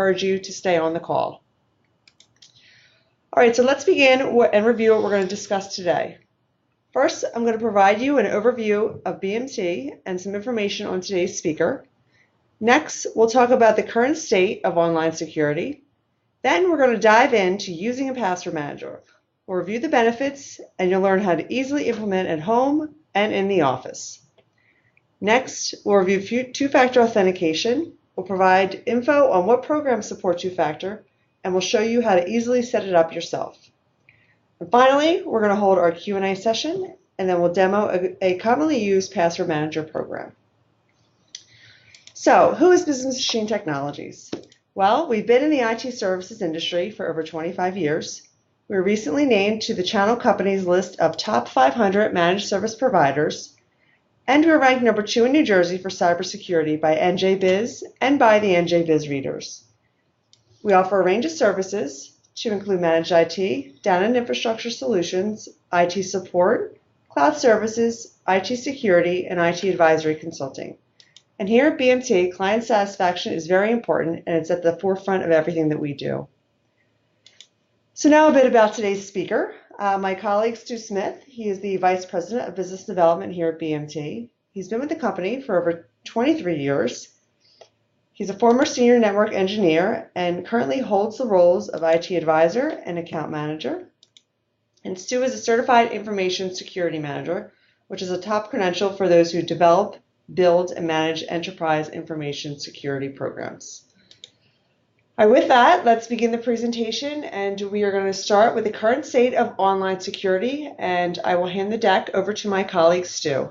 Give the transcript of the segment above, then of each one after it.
encourage you to stay on the call. All right, so let's begin and review what we're going to discuss today. First, I'm going to provide you an overview of BMT and some information on today's speaker. Next, we'll talk about the current state of online security. Then we're going to dive into using a password manager. We'll review the benefits, and you'll learn how to easily implement at home and in the office. Next, we'll review two-factor authentication. We'll provide info on what programs support two-factor, and we'll show you how to easily set it up yourself. And finally, we're going to hold our Q&A session, and then we'll demo a commonly used password manager program. So, who is Business Machine Technologies? Well, we've been in the IT services industry for over 25 years. We were recently named to the Channel Company's list of top 500 managed service providers, and we were ranked number 2 in New Jersey for cybersecurity by NJBiz and by the NJBiz readers. We offer a range of services to include managed IT, data and infrastructure solutions, IT support, cloud services, IT security, and IT advisory consulting. And here at BMT, client satisfaction is very important, and it's at the forefront of everything that we do. So now a bit about today's speaker. My colleague, Stu Smith, he is the Vice President of Business Development here at BMT. He's been with the company for over 23 years. He's a former senior network engineer and currently holds the roles of IT advisor and account manager. And Stu is a certified information security manager, which is a top credential for those who develop, build, and manage enterprise information security programs. All right, with that, let's begin the presentation, and we are going to start with the current state of online security, and I will hand the deck over to my colleague, Stu.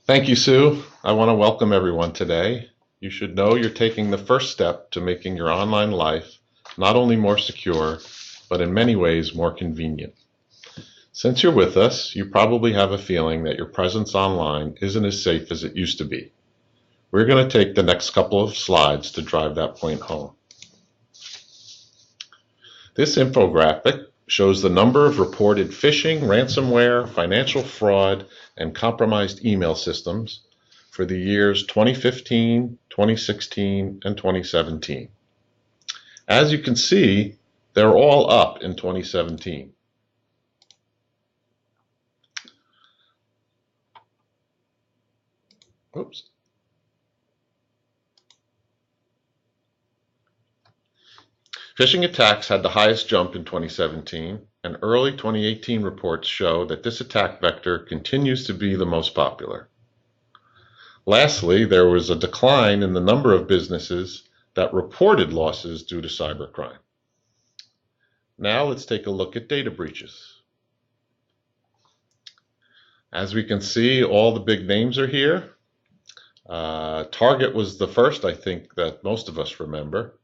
Thank you, Sue. I want to welcome everyone today. You should know you're taking the first step to making your online life not only more secure, but in many ways more convenient. Since you're with us, you probably have a feeling that your presence online isn't as safe as it used to be. We're going to take the next couple of slides to drive that point home. This infographic shows the number of reported phishing, ransomware, financial fraud, and compromised email systems for the years 2015, 2016, and 2017. As you can see, they're all up in 2017. Oops. Phishing attacks had the highest jump in 2017, and early 2018 reports show that this attack vector continues to be the most popular. Lastly, there was a decline in the number of businesses that reported losses due to cybercrime. Now let's take a look at data breaches. As we can see, all the big names are here. Target was the first, I think, that most of us remember.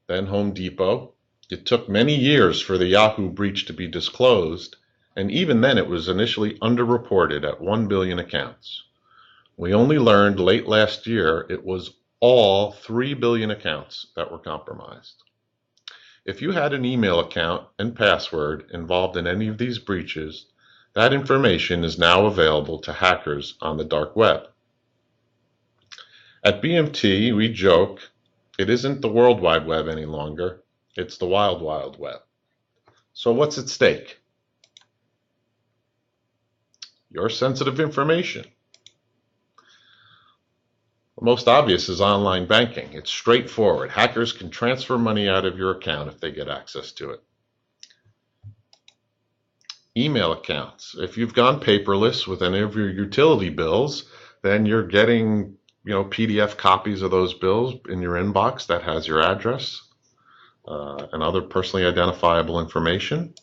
Then Home Depot. It took many years for the Yahoo breach to be disclosed, and even then it was initially underreported at 1 billion accounts. We only learned late last year it was all 3 billion accounts that were compromised. If you had an email account and password involved in any of these breaches, that information is now available to hackers on the dark web. At BMT, we joke, it isn't the World Wide Web any longer, it's the Wild Wild Web. So what's at stake? Your sensitive information. The most obvious is online banking. It's straightforward. Hackers can transfer money out of your account if they get access to it. Email accounts. If you've gone paperless with any of your utility bills, then you're getting PDF copies of those bills in your inbox that has your address and other personally identifiable information.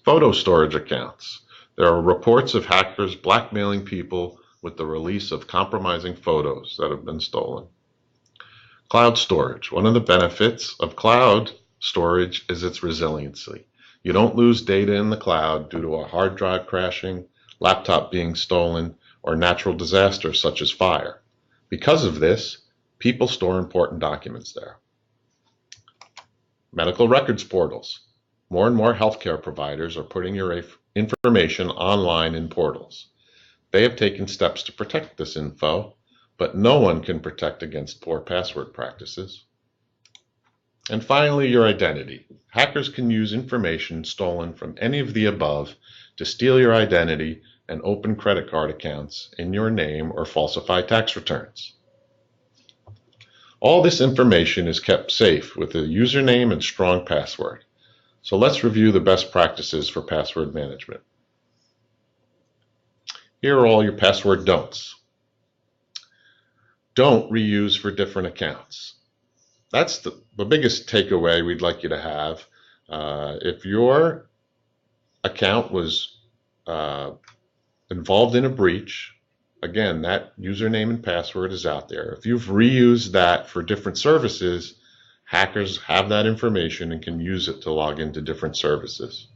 Photo storage accounts. There are reports of hackers blackmailing people with the release of compromising photos that have been stolen. Cloud storage. One of the benefits of cloud storage is its resiliency. You don't lose data in the cloud due to a hard drive crashing, laptop being stolen, or natural disasters such as fire. Because of this, people store important documents there. Medical records portals. More and more healthcare providers are putting your information online in portals. They have taken steps to protect this info, but no one can protect against poor password practices. And finally, your identity. Hackers can use information stolen from any of the above to steal your identity and open credit card accounts in your name or falsify tax returns. All this information is kept safe with a username and strong password. So let's review the best practices for password management. Here are all your password don'ts. Don't reuse for different accounts. That's the biggest takeaway we'd like you to have. If your account was involved in a breach, again, that username and password is out there. If you've reused that for different services, hackers have that information and can use it to log into different services.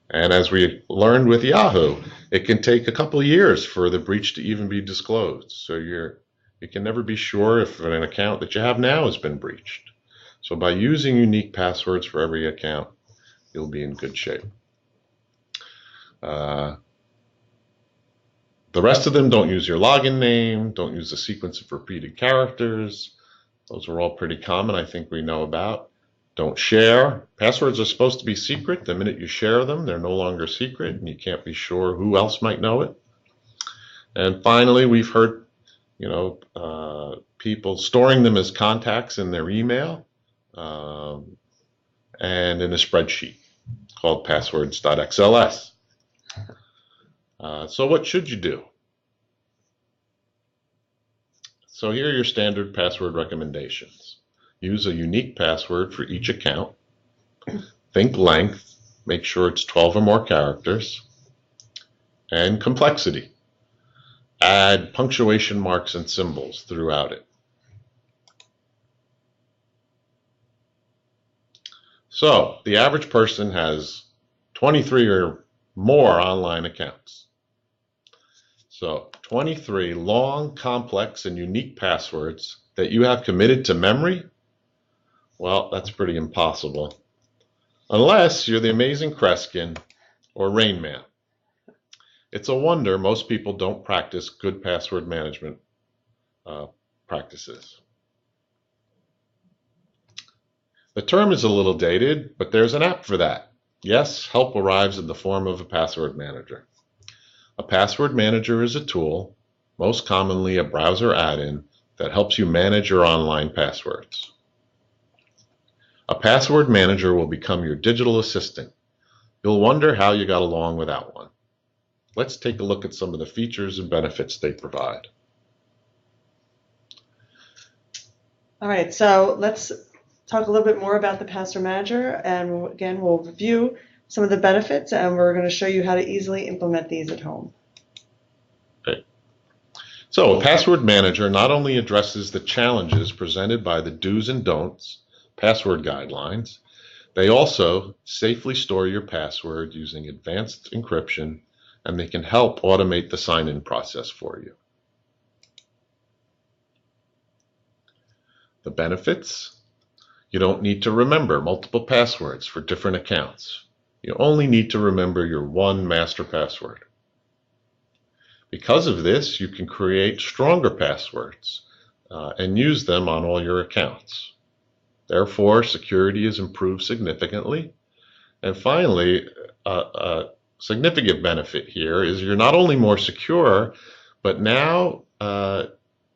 And as we learned with Yahoo, it can take a couple of years for the breach to even be disclosed. So you can never be sure if an account that you have now has been breached. So by using unique passwords for every account, you'll be in good shape. The rest of them, don't use your login name, don't use a sequence of repeated characters. Those are all pretty common, I think we know about. Don't share. Passwords are supposed to be secret. The minute you share them, they're no longer secret, and you can't be sure who else might know it. And finally, we've heard, people storing them as contacts in their email and in a spreadsheet called passwords.xls. So what should you do? So here are your standard password recommendations. Use a unique password for each account. Think length. Make sure it's 12 or more characters. And complexity. Add punctuation marks and symbols throughout it. So the average person has 23 or more online accounts. So 23 long, complex, and unique passwords that you have committed to memory? Well, that's pretty impossible. Unless you're the amazing Kreskin or Rain Man. It's a wonder most people don't practice good password management practices. The term is a little dated, but there's an app for that. Yes, help arrives in the form of a password manager. A password manager is a tool, most commonly a browser add-in, that helps you manage your online passwords. A password manager will become your digital assistant. You'll wonder how you got along without one. Let's take a look at some of the features and benefits they provide. All right, so let's talk a little bit more about the password manager, and again, we'll review some of the benefits, and we're going to show you how to easily implement these at home. Okay. So a password manager not only addresses the challenges presented by the do's and don'ts password guidelines, they also safely store your password using advanced encryption, and they can help automate the sign-in process for you. The benefits: you don't need to remember multiple passwords for different accounts. You only need to remember your one master password. Because of this, you can create stronger passwords and use them on all your accounts. Therefore, security is improved significantly. And finally, a significant benefit here is you're not only more secure, but now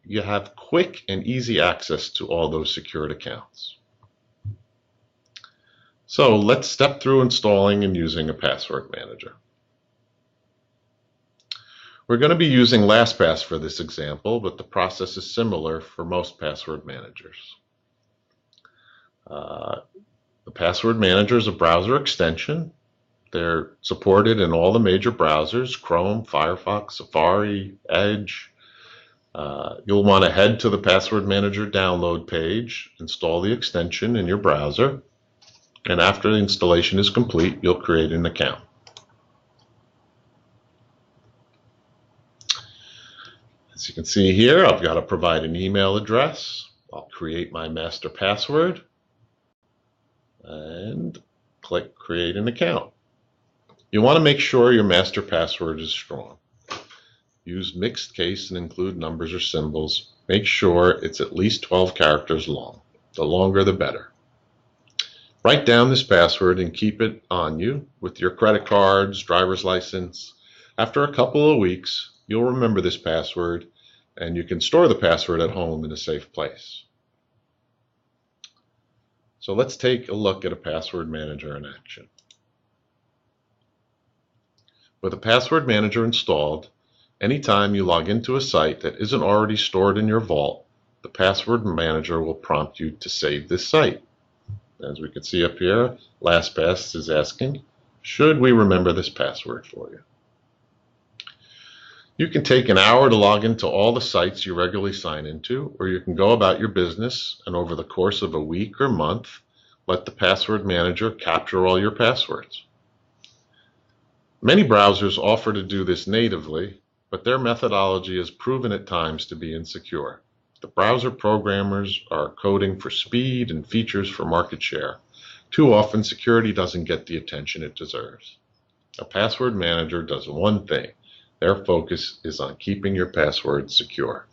you have quick and easy access to all those secured accounts. So let's step through installing and using a password manager. We're going to be using LastPass for this example, but the process is similar for most password managers. The password manager is a browser extension. They're supported in all the major browsers: Chrome, Firefox, Safari, Edge. You'll want to head to the password manager download page, install the extension in your browser, and after the installation is complete, you'll create an account. As you can see here, I've got to provide an email address. I'll create my master password and click Create an Account. You want to make sure your master password is strong. Use mixed case and include numbers or symbols. Make sure it's at least 12 characters long. The longer, the better. Write down this password and keep it on you with your credit cards, driver's license. After a couple of weeks, you'll remember this password and you can store the password at home in a safe place. So let's take a look at a password manager in action. With a password manager installed, anytime you log into a site that isn't already stored in your vault, the password manager will prompt you to save this site. As we can see up here, LastPass is asking, should we remember this password for you? You can take an hour to log into all the sites you regularly sign into, or you can go about your business and over the course of a week or month, let the password manager capture all your passwords. Many browsers offer to do this natively, but their methodology is proven at times to be insecure. The browser programmers are coding for speed and features for market share. Too often, security doesn't get the attention it deserves. A password manager does one thing. Their focus is on keeping your passwords secure.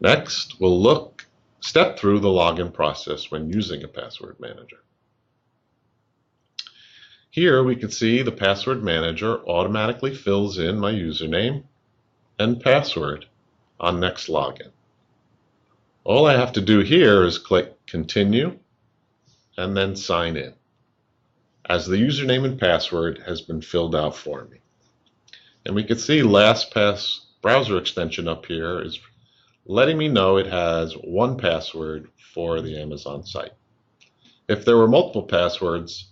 Next, we'll step through the login process when using a password manager. Here we can see the password manager automatically fills in my username and password on next login. All I have to do here is click continue and then sign in, as the username and password has been filled out for me. And we can see LastPass browser extension up here is letting me know it has one password for the Amazon site. If there were multiple passwords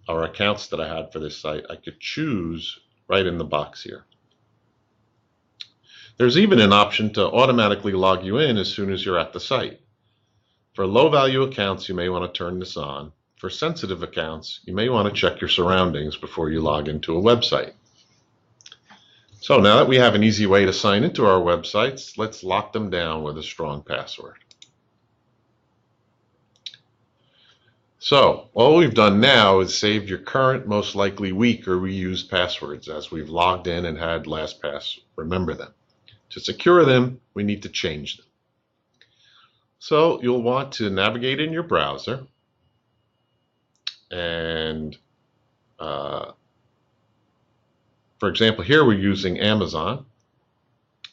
or accounts that I had for this site, I could choose right in the box here. There's even an option to automatically log you in as soon as you're at the site. For low-value accounts, you may want to turn this on. For sensitive accounts, you may want to check your surroundings before you log into a website. So now that we have an easy way to sign into our websites, let's lock them down with a strong password. So all we've done now is saved your current, most likely weak or reused passwords as we've logged in and had LastPass remember them. To secure them, we need to change them. So you'll want to navigate in your browser and for example, here we're using Amazon.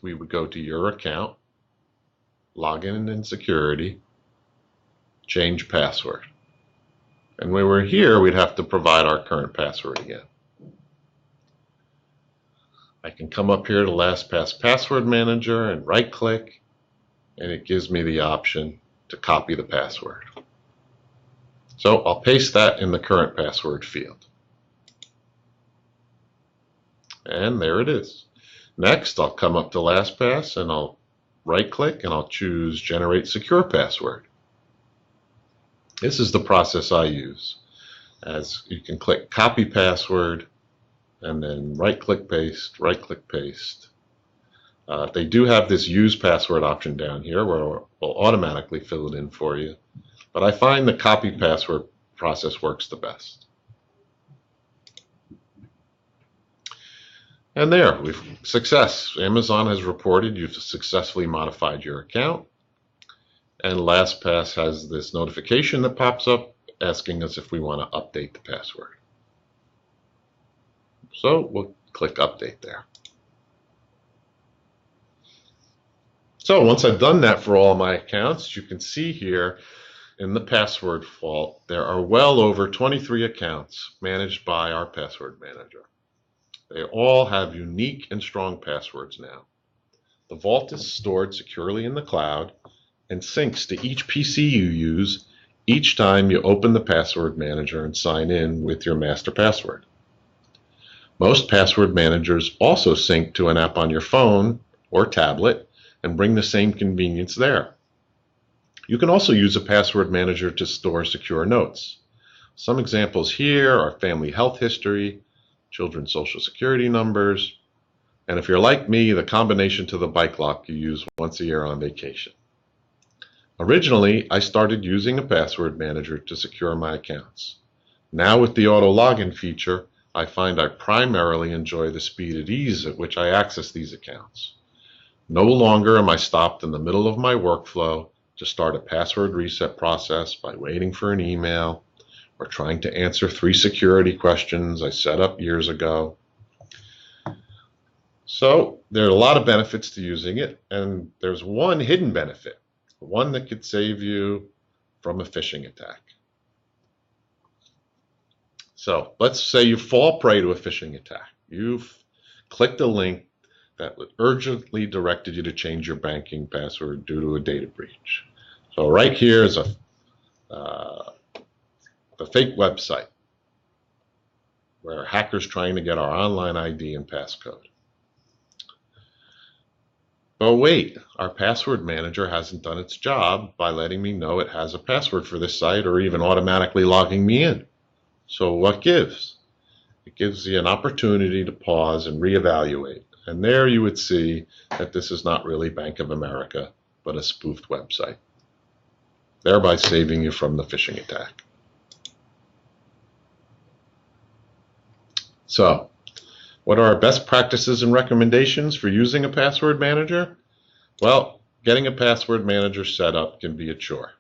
We would go to your account, log in security, change password. And when we're here, we'd have to provide our current password again. I can come up here to LastPass Password Manager and right-click, and it gives me the option to copy the password. So I'll paste that in the current password field. And there it is. Next, I'll come up to LastPass and I'll right-click and I'll choose Generate Secure Password. This is the process I use. As you can click Copy Password and then right-click paste, right-click paste. They do have this Use Password option down here where it will automatically fill it in for you. But I find the copy password process works the best. And there, success. Amazon has reported you've successfully modified your account. And LastPass has this notification that pops up asking us if we want to update the password. So we'll click Update there. So once I've done that for all my accounts, you can see here in the password vault, there are well over 23 accounts managed by our password manager. They all have unique and strong passwords now. The vault is stored securely in the cloud and syncs to each PC you use each time you open the password manager and sign in with your master password. Most password managers also sync to an app on your phone or tablet and bring the same convenience there. You can also use a password manager to store secure notes. Some examples here are family health history, children's social security numbers, and if you're like me, the combination to the bike lock you use once a year on vacation. Originally, I started using a password manager to secure my accounts. Now with the auto login feature, I find I primarily enjoy the speed and ease at which I access these accounts. No longer am I stopped in the middle of my workflow to start a password reset process by waiting for an email or trying to answer 3 security questions I set up years ago. So there are a lot of benefits to using it, and there's one hidden benefit, one that could save you from a phishing attack. So let's say you fall prey to a phishing attack. You've clicked a link that urgently directed you to change your banking password due to a data breach. So right here is a fake website where hackers trying to get our online ID and passcode. But wait, our password manager hasn't done its job by letting me know it has a password for this site or even automatically logging me in. So what gives? It gives you an opportunity to pause and reevaluate. And there you would see that this is not really Bank of America, but a spoofed website, thereby saving you from the phishing attack. So, what are our best practices and recommendations for using a password manager? Well, getting a password manager set up can be a chore.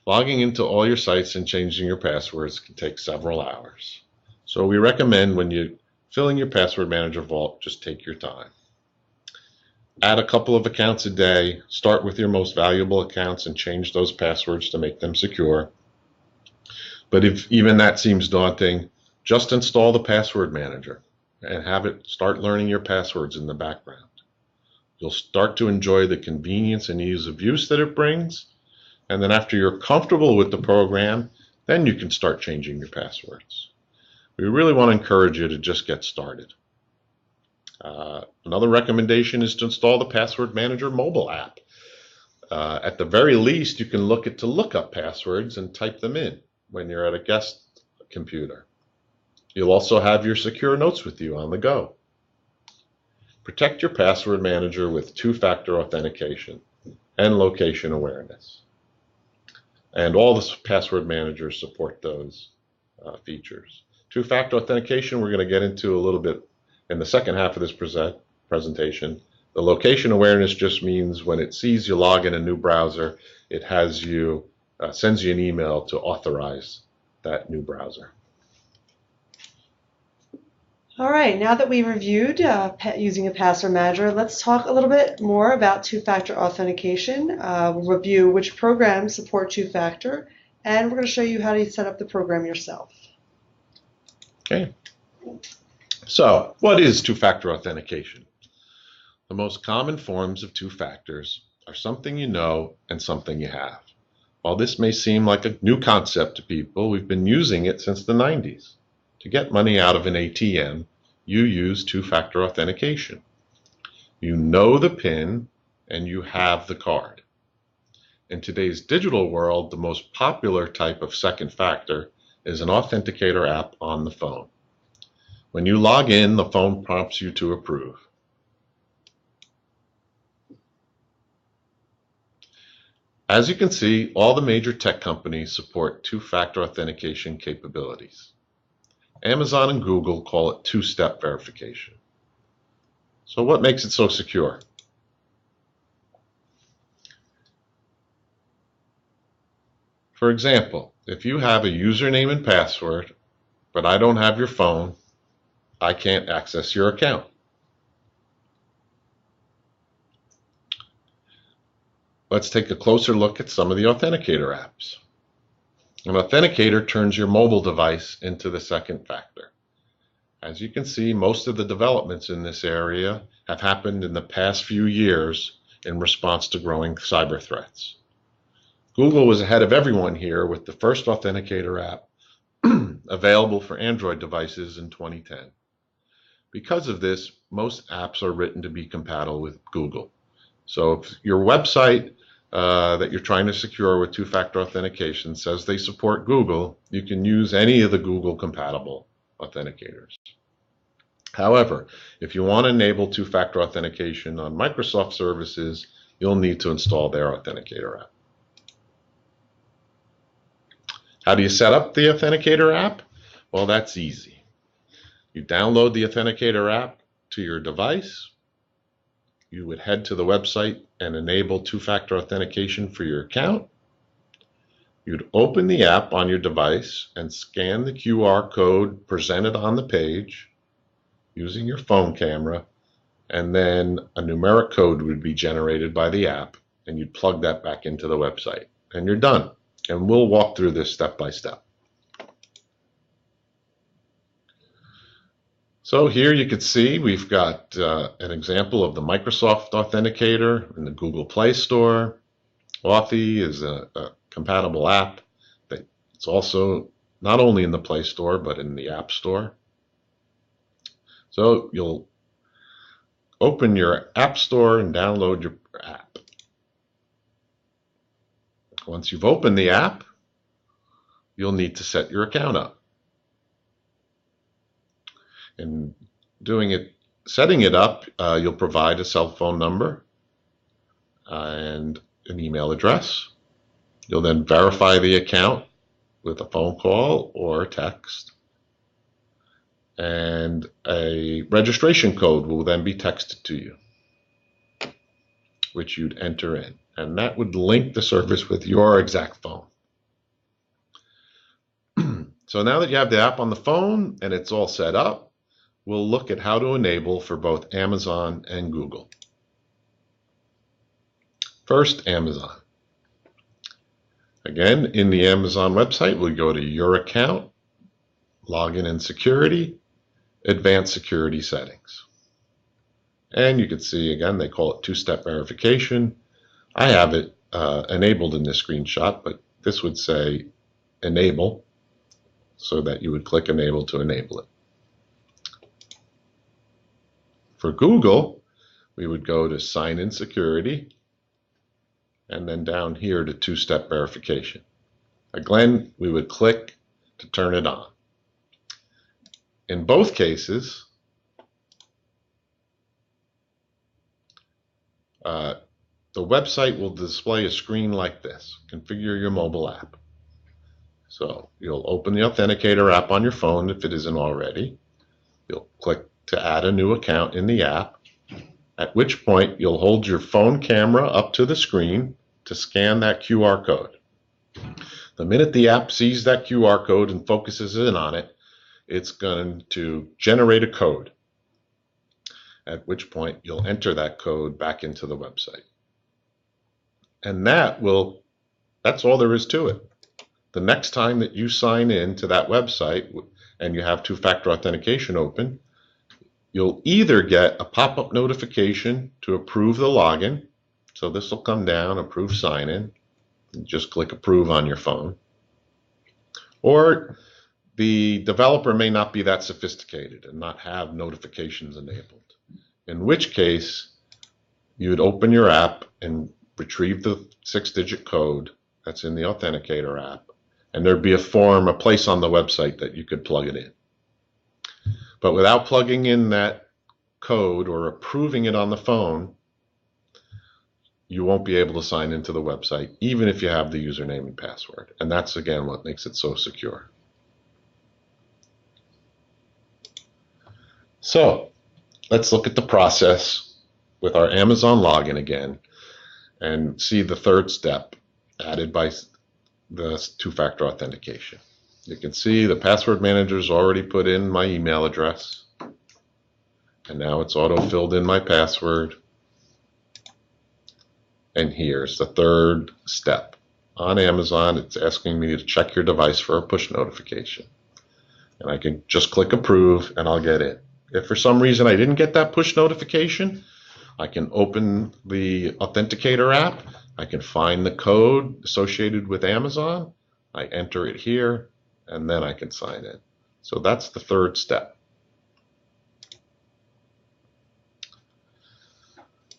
Logging into all your sites and changing your passwords can take several hours. So we recommend when you're filling your password manager vault, just take your time. Add a couple of accounts a day, start with your most valuable accounts and change those passwords to make them secure. But if even that seems daunting, just install the password manager and have it start learning your passwords in the background. You'll start to enjoy the convenience and ease of use that it brings. And then after you're comfortable with the program, then you can start changing your passwords. We really want to encourage you to just get started. Another recommendation is to install the Password Manager mobile app. At the very least, you can look up passwords and type them in when you're at a guest computer. You'll also have your secure notes with you on the go. Protect your password manager with two-factor authentication and location awareness. And all the password managers support those features. Two-factor authentication we're going to get into a little bit in the second half of this presentation. The location awareness just means when it sees you log in a new browser, it has you sends you an email to authorize that new browser. All right, now that we've reviewed using a password manager, let's talk a little bit more about two-factor authentication. We'll review which programs support two-factor, and we're going to show you how to set up the program yourself. Okay. So, what is two-factor authentication? The most common forms of two factors are something you know and something you have. While this may seem like a new concept to people, we've been using it since the 90s. To get money out of an ATM, you use two-factor authentication. You know the PIN and you have the card. In today's digital world, the most popular type of second factor is an authenticator app on the phone. When you log in, the phone prompts you to approve. As you can see, all the major tech companies support two-factor authentication capabilities. Amazon and Google call it two-step verification. So what makes it so secure? For example, if you have a username and password, but I don't have your phone, I can't access your account. Let's take a closer look at some of the authenticator apps. An authenticator turns your mobile device into the second factor. As you can see, most of the developments in this area have happened in the past few years in response to growing cyber threats. Google was ahead of everyone here with the first authenticator app available for Android devices in 2010. Because of this, most apps are written to be compatible with Google. So if your website that you're trying to secure with two-factor authentication says they support Google, you can use any of the Google compatible authenticators. However, if you want to enable two-factor authentication on Microsoft services, you'll need to install their authenticator app. How do you set up the authenticator app? Well, that's easy. You download the authenticator app to your device. You would head to the website and enable two-factor authentication for your account. You'd open the app on your device and scan the QR code presented on the page using your phone camera, and then a numeric code would be generated by the app, and you'd plug that back into the website, and you're done. And we'll walk through this step by step. So here you can see we've got an example of the Microsoft Authenticator in the Google Play Store. Authy is a compatible app that's also not only in the Play Store but in the App Store. So you'll open your App Store and download your app. Once you've opened the app, you'll need to set your account up. In setting it up, you'll provide a cell phone number and an email address. You'll then verify the account with a phone call or a text. And a registration code will then be texted to you, which you'd enter in. And that would link the service with your exact phone. So now that you have the app on the phone and it's all set up, we'll look at how to enable for both Amazon and Google. First, Amazon. Again, in the Amazon website, we'll go to Your Account, Login and Security, Advanced Security Settings. And you can see, again, they call it two-step verification. I have it enabled in this screenshot, but this would say Enable, so that you would click Enable to enable it. For Google, we would go to Sign in Security, and then down here to two-step verification. Again, we would click to turn it on. In both cases, the website will display a screen like this. Configure your mobile app. So you'll open the Authenticator app on your phone if it isn't already. You'll click to add a new account in the app, at which point you'll hold your phone camera up to the screen to scan that QR code. The minute the app sees that QR code and focuses in on it, it's going to generate a code, at which point you'll enter that code back into the website. And that's all there is to it. The next time that you sign in to that website and you have two-factor authentication open, you'll either get a pop-up notification to approve the login. So this will come down, approve sign-in. Just click approve on your phone. Or the developer may not be that sophisticated and not have notifications enabled, in which case you would open your app and retrieve the 6-digit code that's in the Authenticator app, and there'd be a place on the website that you could plug it in. But without plugging in that code or approving it on the phone, you won't be able to sign into the website, even if you have the username and password. And that's, again, what makes it so secure. So let's look at the process with our Amazon login again and see the third step added by the two-factor authentication. You can see the password manager's already put in my email address, and now it's auto-filled in my password. And here's the third step. On Amazon, it's asking me to check your device for a push notification. And I can just click approve and I'll get in. If for some reason I didn't get that push notification, I can open the Authenticator app. I can find the code associated with Amazon. I enter it here, and then I can sign in. So that's the third step.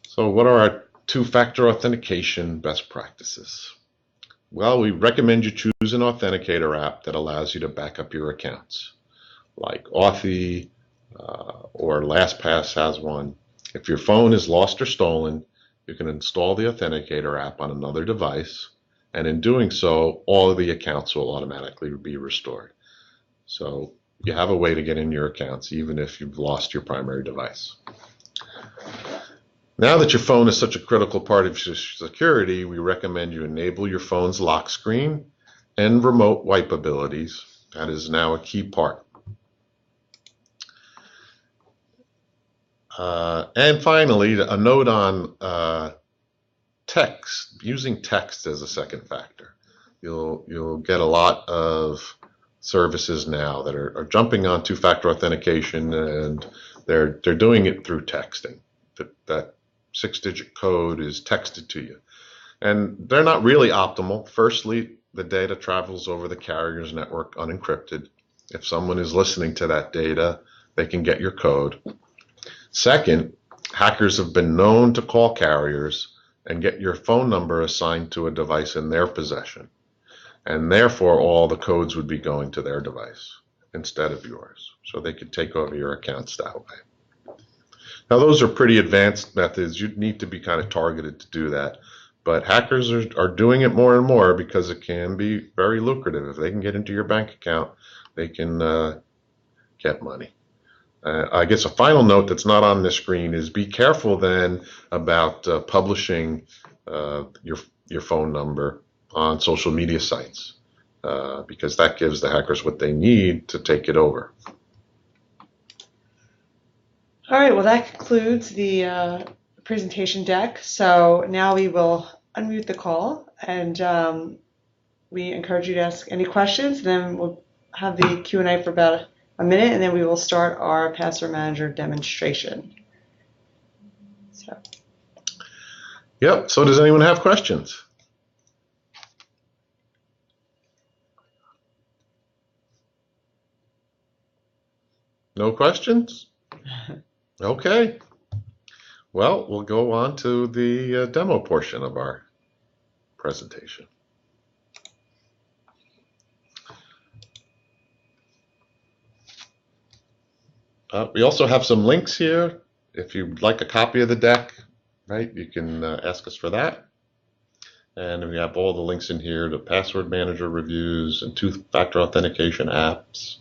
So what are our two-factor authentication best practices? Well, we recommend you choose an Authenticator app that allows you to back up your accounts, like Authy or LastPass has one. If your phone is lost or stolen, you can install the Authenticator app on another device, and in doing so, all of the accounts will automatically be restored. So you have a way to get in your accounts even if you've lost your primary device. Now that your phone is such a critical part of your security, we recommend you enable your phone's lock screen and remote wipe abilities. That is now a key part. And finally, a note on text, using text as a second factor. You'll get a lot of services now that are jumping on two-factor authentication, and they're doing it through texting. That 6-digit code is texted to you. And they're not really optimal. Firstly, the data travels over the carrier's network unencrypted. If someone is listening to that data, they can get your code. Second, hackers have been known to call carriers and get your phone number assigned to a device in their possession. And therefore, all the codes would be going to their device instead of yours. So they could take over your accounts that way. Now, those are pretty advanced methods. You'd need to be kind of targeted to do that. But hackers are doing it more and more because it can be very lucrative. If they can get into your bank account, they can get money. I guess a final note that's not on this screen is be careful then about publishing your phone number on social media sites because that gives the hackers what they need to take it over. All right, well, that concludes the presentation deck. So now we will unmute the call, and we encourage you to ask any questions. Then we'll have the Q&A for about a minute, and then we will start our password manager demonstration. Yep, so does anyone have questions? No questions? Okay. Well, we'll go on to the demo portion of our presentation. We also have some links here. If you'd like a copy of the deck, right, you can ask us for that. And we have all the links in here to password manager reviews and two-factor authentication apps.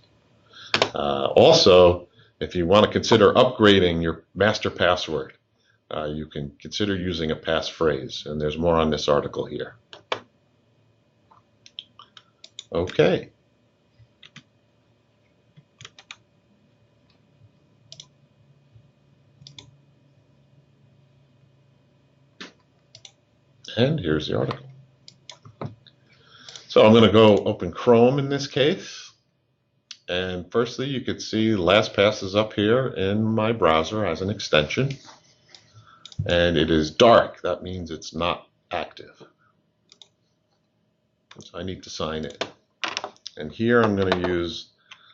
Also, if you want to consider upgrading your master password, you can consider using a passphrase, and there's more on this article here. Okay. And here's the article. So I'm going to go open Chrome in this case. And firstly, you could see LastPass is up here in my browser as an extension. And it is dark. That means it's not active. So I need to sign in. And here I'm going to use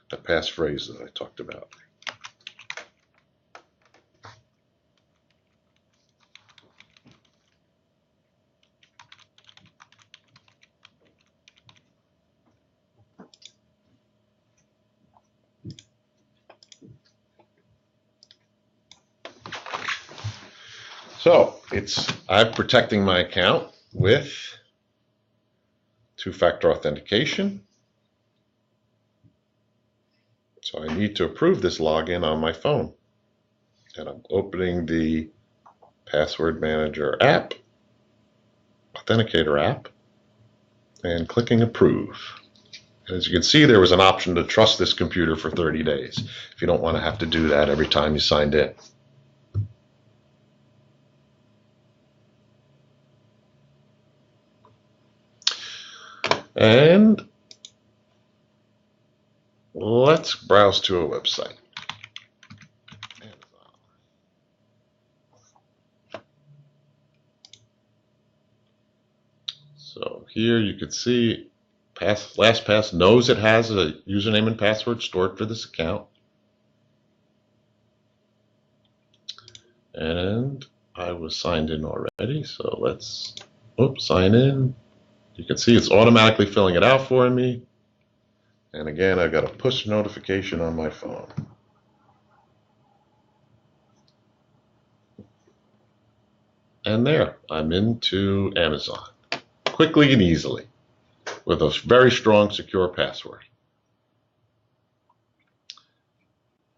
the passphrase that I talked about. So I'm protecting my account with two-factor authentication. So I need to approve this login on my phone. And I'm opening the Password Manager app, Authenticator app, and clicking Approve. And as you can see, there was an option to trust this computer for 30 days if you don't want to have to do that every time you signed in. And let's browse to a website. So here you can see LastPass knows it has a username and password stored for this account. And I was signed in already, so let's sign in. You can see it's automatically filling it out for me. And again, I've got a push notification on my phone. And there, I'm into Amazon, quickly and easily, with a very strong, secure password.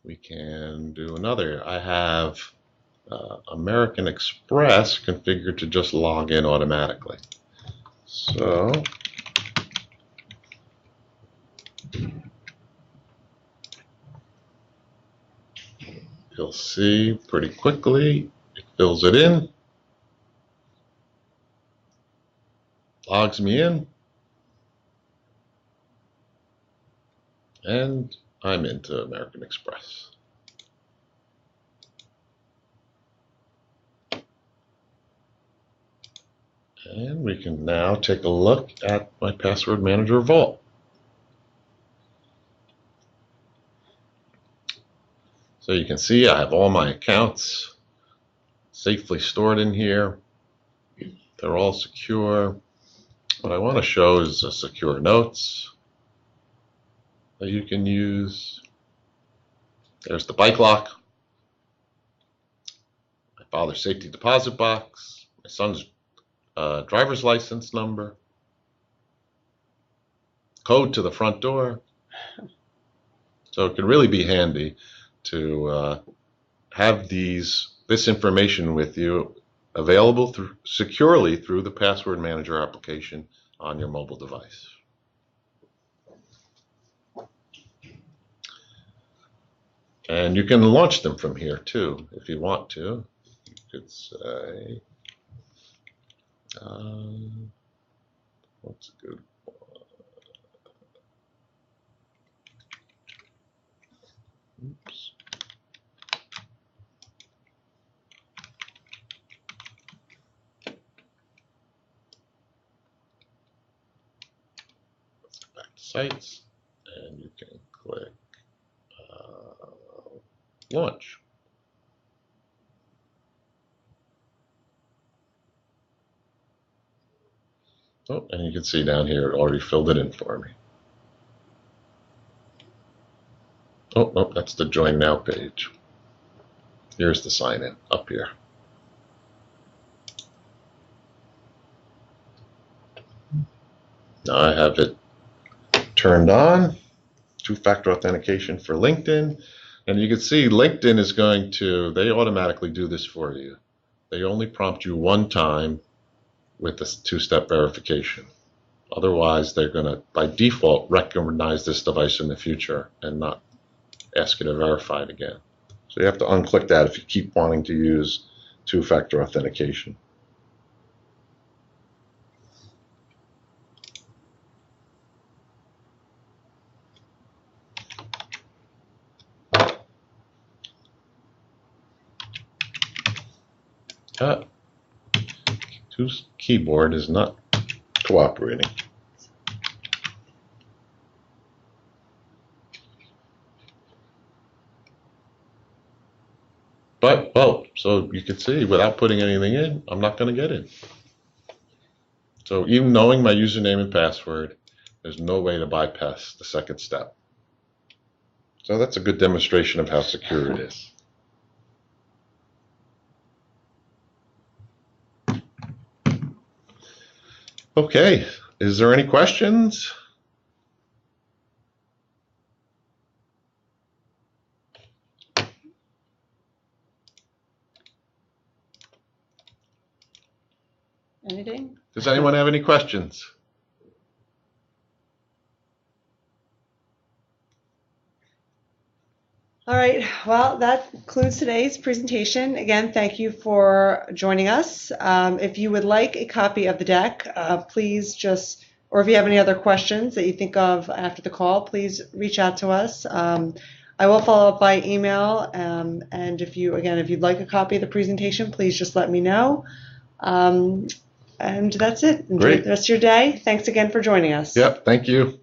We can do another. I have American Express configured to just log in automatically. So You'll see pretty quickly it fills it in, logs me in, and I'm into American Express. And we can now take a look at my Password Manager Vault. So you can see I have all my accounts safely stored in here. They're all secure. What I want to show is a secure notes that you can use. There's the bike lock, my father's safety deposit box, my son's driver's license number, code to the front door. So it can really be handy to have this information with you available securely through the Password Manager application on your mobile device. And you can launch them from here too, if you want to. You could say, what's a good one? Oops. Back to sites, and you can click launch. Oh, and you can see down here it already filled it in for me. Oh, no, that's the Join Now page. Here's the sign in up here. Now I have it turned on, two-factor authentication for LinkedIn. And you can see LinkedIn is going to, they automatically do this for you. They only prompt you one time with this two-step verification. Otherwise, they're going to, by default, recognize this device in the future and not ask you to verify it again. So you have to unclick that if you keep wanting to use two-factor authentication. Whose keyboard is not cooperating? But, well, so you can see without putting anything in, I'm not going to get in. So even knowing my username and password, there's no way to bypass the second step. So that's a good demonstration of how secure it is. Okay, is there any questions? Anything? Does anyone have any questions? All right, well, that concludes today's presentation. Again, thank you for joining us. If you would like a copy of the deck, please just, or if you have any other questions that you think of after the call, please reach out to us. I will follow up by email, and if you'd like a copy of the presentation, please just let me know. And that's it. Enjoy Great. the rest of your day. Thanks again for joining us. Yep, thank you.